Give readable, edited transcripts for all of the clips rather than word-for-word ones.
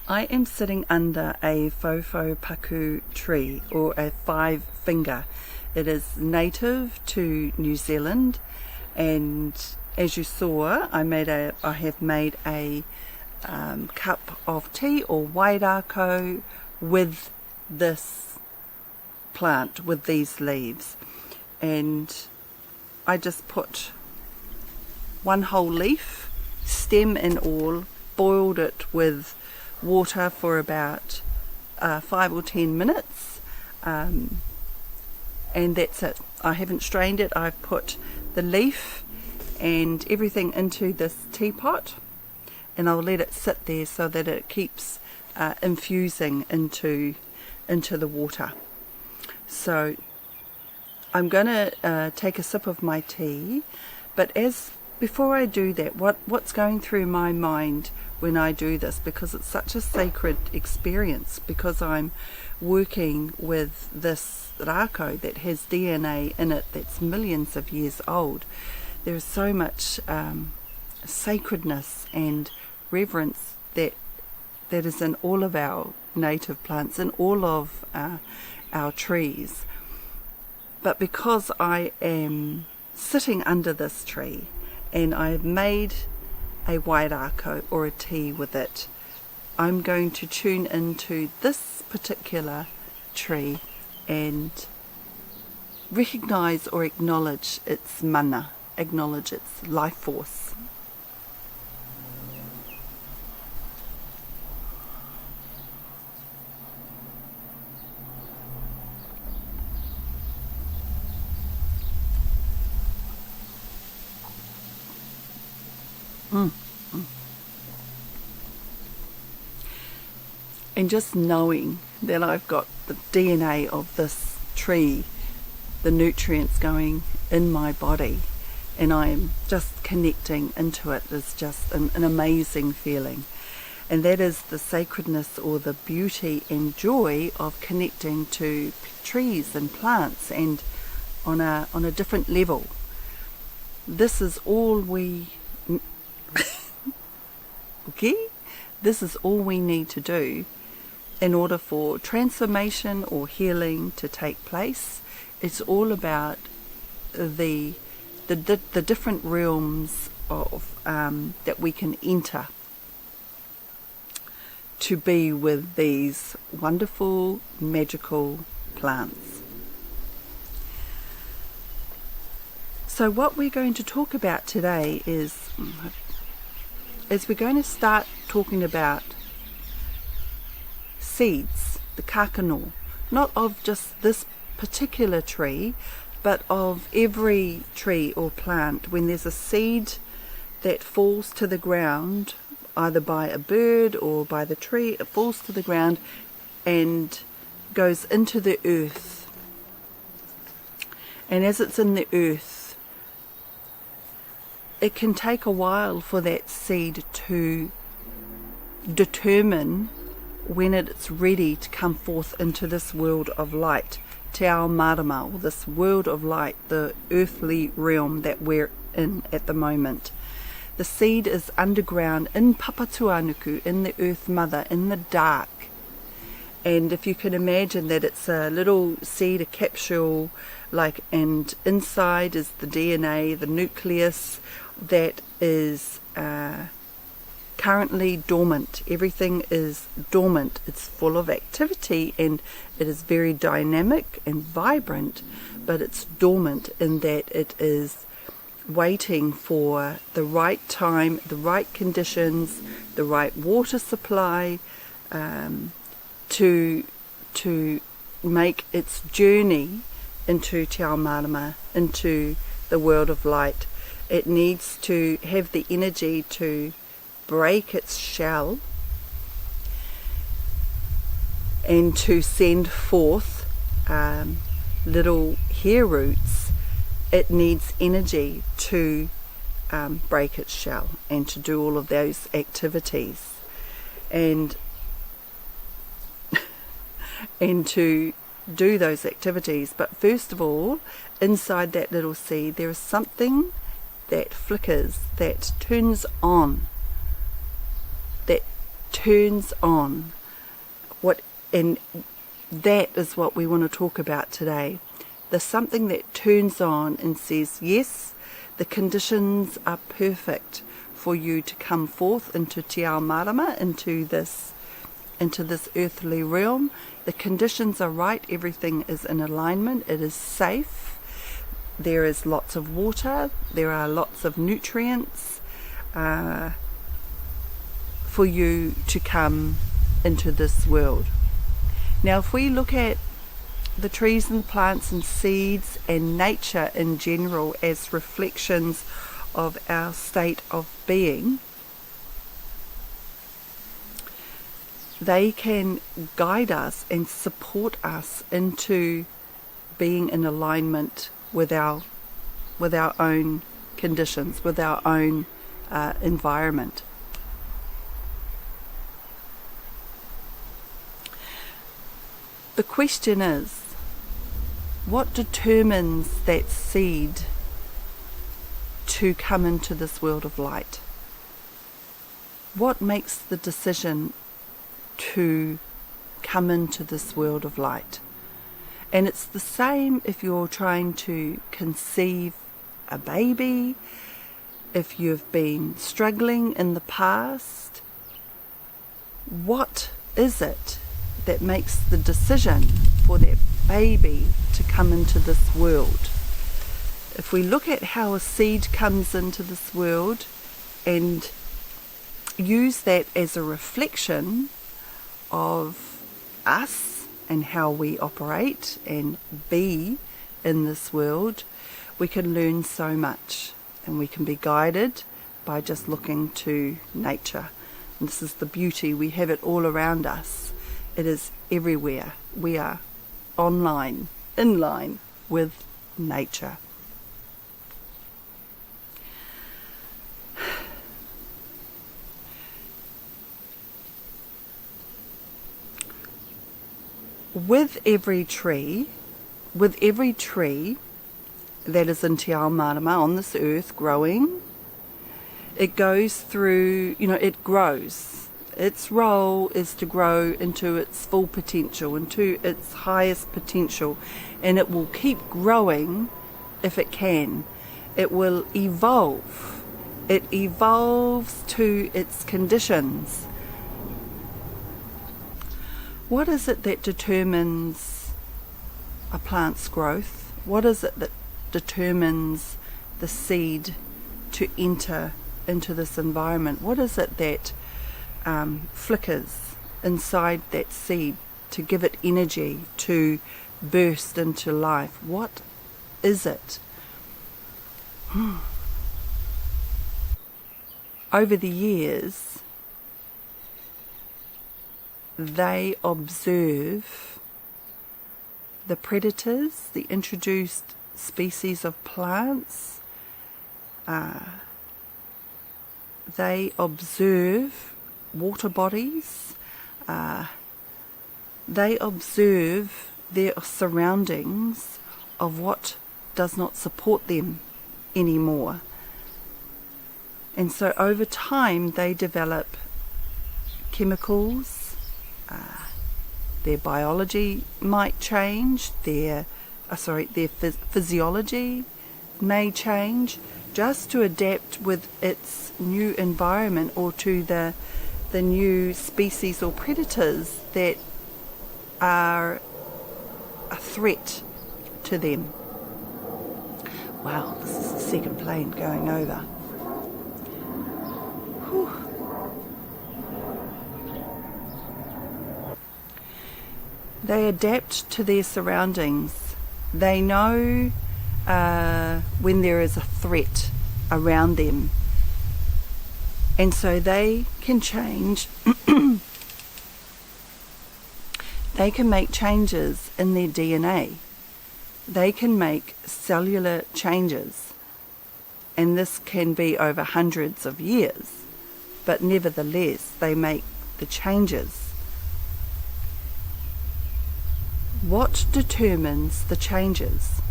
I am sitting under a Whauwhaupaku tree, or a 5-finger. It is native to New Zealand, and as you saw, I have made a cup of tea or wairako with this plant, with these leaves, and I just put one whole leaf, stem and all, boiled it with water for about 5 or 10 minutes, and that's it. I haven't strained it. I've put the leaf and everything into this teapot, and I'll let it sit there so that it keeps infusing into the water. So I'm going to take a sip of my tea, but before I do that, what's going through my mind when I do this, because it's such a sacred experience, because I'm working with this rako that has DNA in it that's millions of years old. There is so much sacredness and reverence that is in all of our native plants, in all of our trees. But because I am sitting under this tree and I've made a wairako or a tea with it, I'm going to tune into this particular tree and recognize or acknowledge its mana, acknowledge its life force. And just knowing that I've got the DNA of this tree, the nutrients going in my body, and I am just connecting into it, is just an amazing feeling. And that is the sacredness or the beauty and joy of connecting to trees and plants, and on a different level. This is all we okay? This is all we need to do in order for transformation or healing to take place. It's all about the different realms of that we can enter to be with these wonderful, magical plants. So what we're going to talk about today is we're going to start talking about seeds, the kakano, not of just this particular tree, but of every tree or plant. When there's a seed that falls to the ground, either by a bird or by the tree, it falls to the ground and goes into the earth. And as it's in the earth, it can take a while for that seed to determine when it's ready to come forth into this world of light, te ao marama, or this world of light, the earthly realm that we're in at the moment. The seed is underground in Papatūānuku, in the earth mother, in the dark. And if you can imagine that it's a little seed, a capsule, and inside is the DNA, the nucleus, that is currently dormant. Everything is dormant. It's full of activity and it is very dynamic and vibrant, but it's dormant in that it is waiting for the right time, the right conditions, the right water supply to make its journey into te ao marama, into the world of light. It needs to have the energy to break its shell and to send forth little hair roots. It needs energy to break its shell and to do all of those activities, and to do those activities. But first of all, inside that little seed, there is something that flickers, that turns on, turns on, and that is what we want to talk about today. There's something that turns on and says, yes, the conditions are perfect for you to come forth into te ao marama, into this earthly realm. The conditions are right, everything is in alignment, it is safe, there is lots of water, there are lots of nutrients for you to come into this world. Now if we look at the trees and plants and seeds and nature in general as reflections of our state of being, they can guide us and support us into being in alignment with our own conditions, with our own environment. The question is, what determines that seed to come into this world of light? What makes the decision to come into this world of light? And it's the same if you're trying to conceive a baby, if you've been struggling in the past. What is it that makes the decision for that baby to come into this world? If we look at how a seed comes into this world and use that as a reflection of us and how we operate and be in this world, we can learn so much, and we can be guided by just looking to nature. And this is the beauty, we have it all around us. It is everywhere. We are in line with nature. With every tree that is in te ao marama on this earth growing, it goes through, it grows. Its role is to grow into its full potential, into its highest potential, and it will keep growing if it can. It will evolve. It evolves to its conditions. What is it that determines a plant's growth? What is it that determines the seed to enter into this environment? What is it that flickers inside that seed to give it energy to burst into life? What is it? Over the years, they observe the predators, the introduced species of plants. They observe water bodies. They observe their surroundings of what does not support them anymore. And so over time they develop chemicals. Their biology might change, their physiology may change, just to adapt with its new environment or to the new species or predators that are a threat to them. Wow, this is the second plane going over. Whew. They adapt to their surroundings. They know when there is a threat around them. And so they can change. They can make changes in their DNA. They can make cellular changes. And this can be over hundreds of years. But nevertheless, they make the changes. What determines the changes?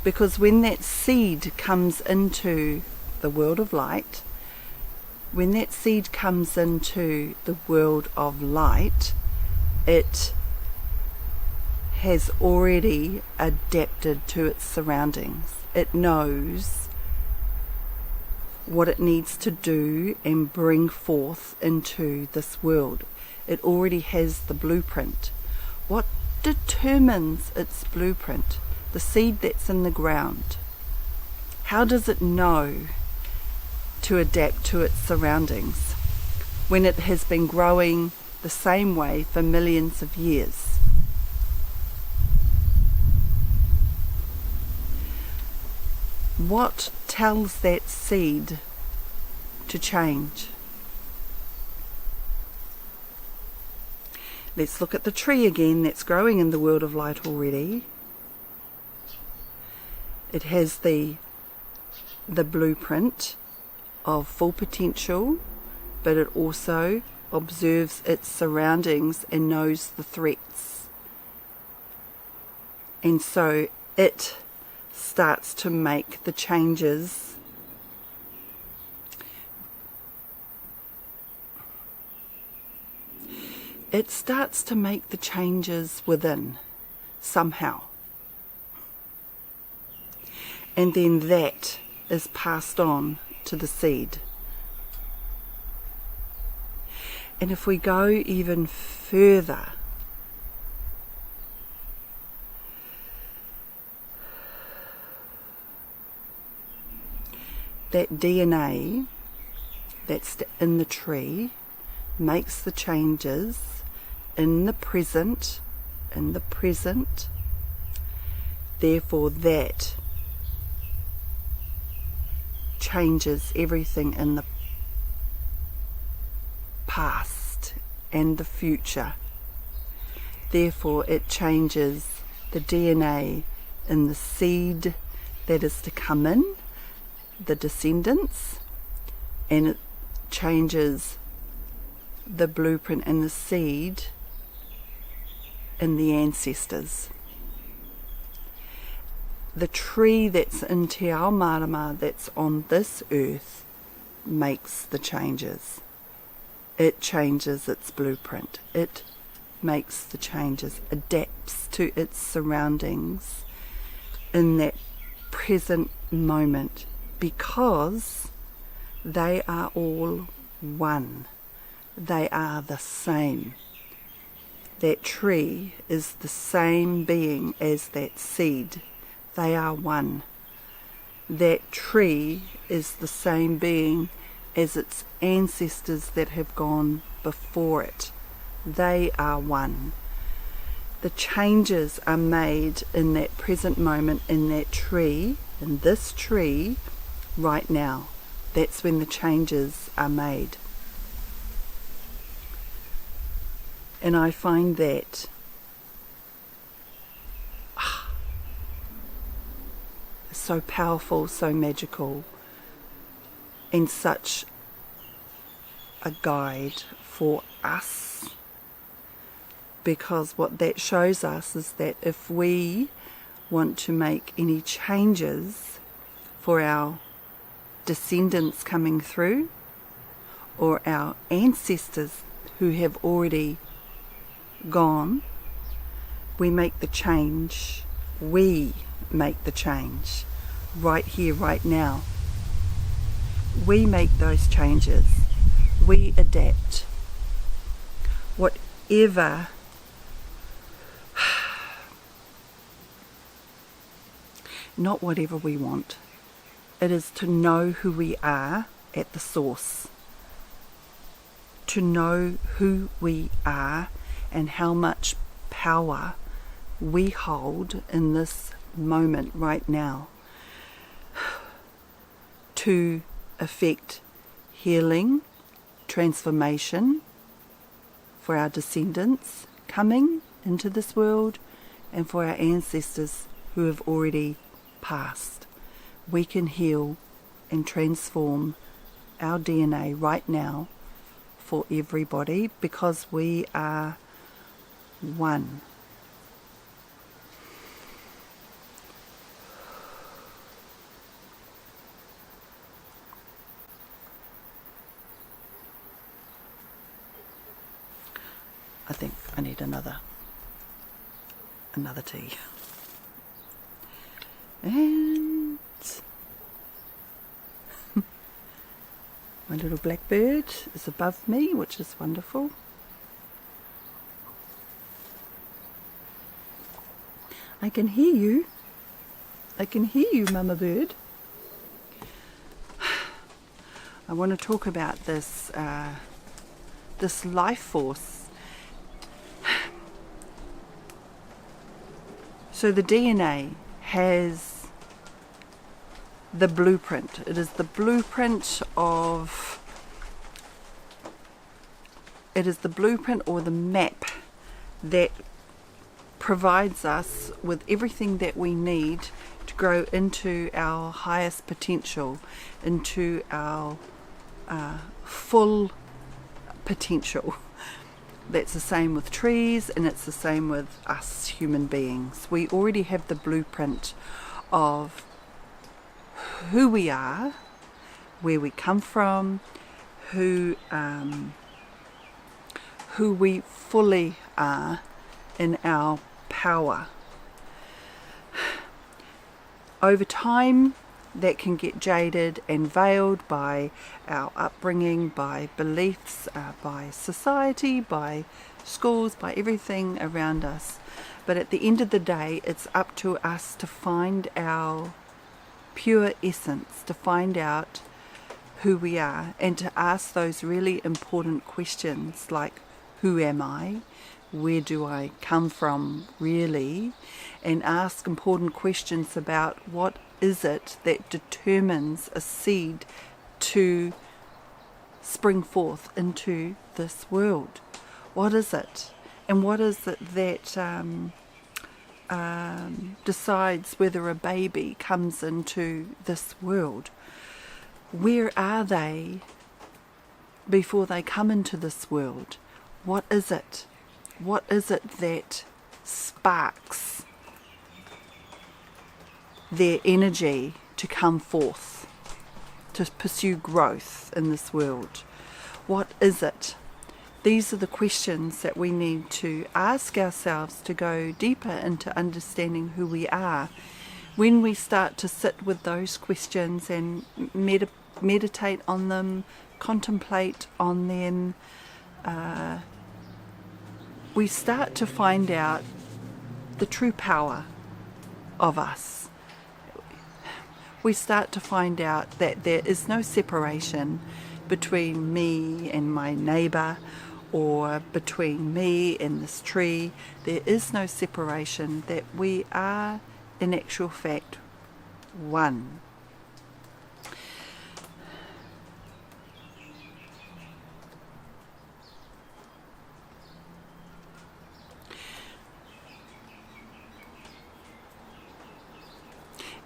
Because when that seed comes into the world of light, when that seed comes into the world of light, it has already adapted to its surroundings. It knows what it needs to do and bring forth into this world. It already has the blueprint. What determines its blueprint? The seed that's in the ground. How does it know to adapt to its surroundings when it has been growing the same way for millions of years? What tells that seed to change? Let's look at the tree again that's growing in the world of light already. It has the blueprint of full potential, but it also observes its surroundings and knows the threats. And so it starts to make the changes within somehow. And then that is passed on to the seed. And if we go even further, that DNA that's in the tree makes the changes in the present, therefore that changes everything in the past and the future. Therefore it changes the DNA in the seed that is to come in, the descendants, and it changes the blueprint in the seed in the ancestors. The tree that's in Te Ao Marama, that's on this earth, makes the changes. It changes its blueprint. It makes the changes, adapts to its surroundings in that present moment, because they are all one. They are the same. That tree is the same being as that seed. They are one. That tree is the same being as its ancestors that have gone before it. They are one. The changes are made in that present moment, in that tree, in this tree, right now. That's when the changes are made. And I find that so powerful, so magical, and such a guide for us, because what that shows us is that if we want to make any changes for our descendants coming through, or our ancestors who have already gone, we make the change. We make the change right here, right now. We make those changes. We adapt. Whatever not whatever we want. It is to know who we are at the source. To know who we are and how much power we hold in this moment right now to affect healing, transformation for our descendants coming into this world and for our ancestors who have already passed. We can heal and transform our DNA right now for everybody because we are one. I need another tea. And my little blackbird is above me, which is wonderful. I can hear you. I can hear you, Mama Bird. I want to talk about this this life force. So the DNA has the blueprint. It is the blueprint of, it is the blueprint or the map that provides us with everything that we need to grow into our highest potential, into our full potential. That's the same with trees, and it's the same with us human beings. We already have the blueprint of who we are, where we come from, who we fully are in our power. Over time, that can get jaded and veiled by our upbringing, by beliefs, by society, by schools, by everything around us. But at the end of the day, it's up to us to find our pure essence, to find out who we are, and to ask those really important questions like, who am I? Where do I come from really? And ask important questions about what is it that determines a seed to spring forth into this world? What is it? And what is it that decides whether a baby comes into this world? Where are they before they come into this world? What is it? What is it that sparks their energy to come forth, to pursue growth in this world? What is it? These are the questions that we need to ask ourselves to go deeper into understanding who we are. When we start to sit with those questions and meditate on them, contemplate on them, we start to find out the true power of us. We start to find out that there is no separation between me and my neighbour, or between me and this tree. There is no separation, that we are in actual fact one.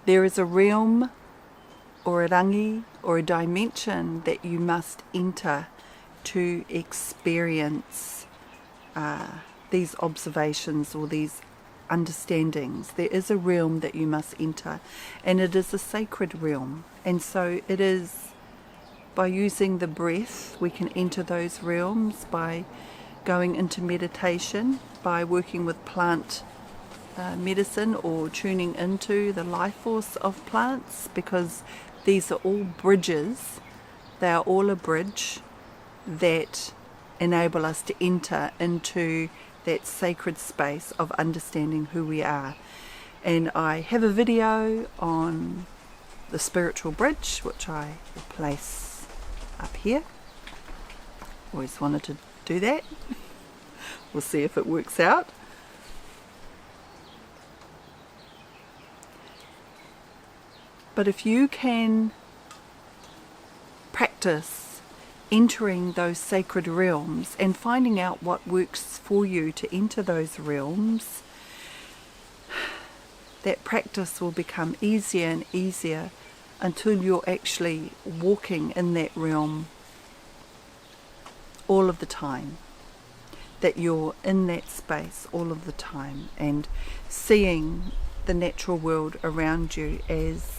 There is a realm or a rangi or a dimension that you must enter to experience these observations or these understandings. There is a realm that you must enter, and it is a sacred realm. And so it is by using the breath we can enter those realms, by going into meditation, by working with plant medicine, or tuning into the life force of plants, because these are all bridges. They are all a bridge that enable us to enter into that sacred space of understanding who we are. And I have a video on the spiritual bridge, which I will place up here. Always wanted to do that. We'll see if it works out. But if you can practice entering those sacred realms and finding out what works for you to enter those realms, that practice will become easier and easier until you're actually walking in that realm all of the time. That you're in that space all of the time and seeing the natural world around you as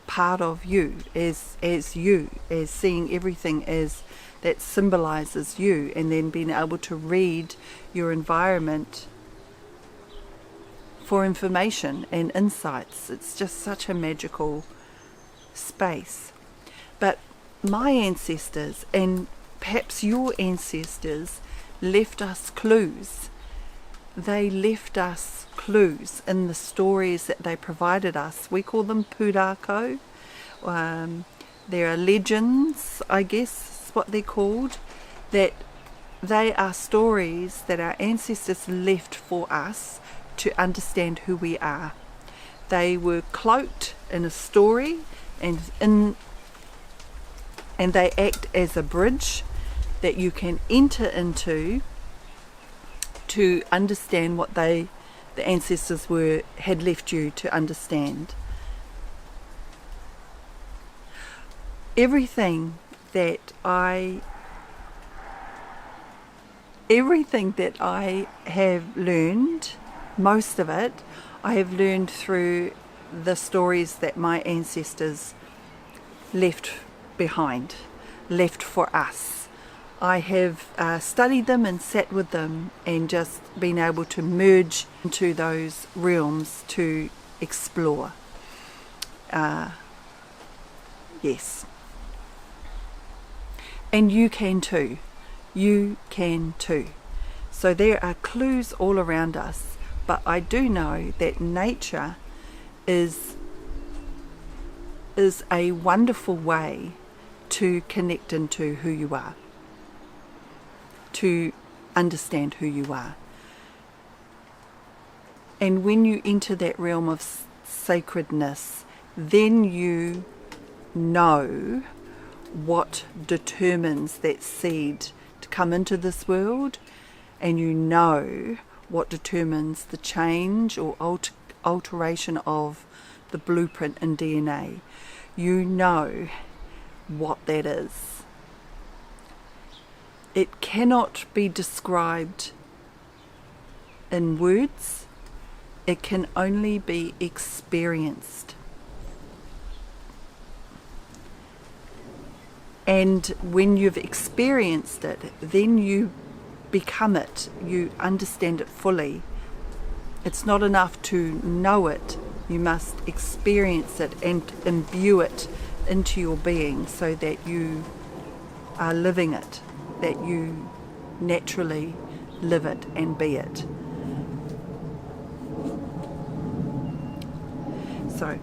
part of you, as seeing everything as that symbolizes you, and then being able to read your environment for information and insights. It's just such a magical space. But my ancestors, and perhaps your ancestors, left us clues. They left us clues in the stories that they provided us. We call them pūrākau. There are legends, I guess is what they're called, that they are stories that our ancestors left for us to understand who we are. They were cloaked in a story, and they act as a bridge that you can enter into to understand what the ancestors had left you to understand. Everything that I have learned, most of it, I have learned through the stories that my ancestors left behind, left for us. I have studied them and sat with them and just been able to merge into those realms to explore. Yes. And you can too. You can too. So there are clues all around us, but I do know that nature is a wonderful way to connect into who you are, to understand who you are. And when you enter that realm of sacredness, then you know what determines that seed to come into this world, and you know what determines the change or alteration of the blueprint in DNA. You know what that is. It cannot be described in words. It can only be experienced. And when you've experienced it, then you become it. You understand it fully. It's not enough to know it. You must experience it and imbue it into your being so that you are living it, that you naturally live it and be it. So,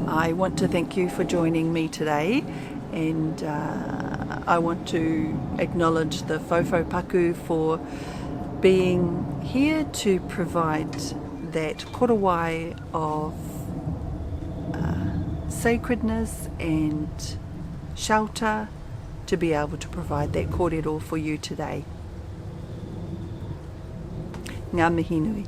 I want to thank you for joining me today, and I want to acknowledge the Whauwhaupaku for being here to provide that korowai of sacredness and shelter, to be able to provide that kōrero for you today. Ngā mihi nui.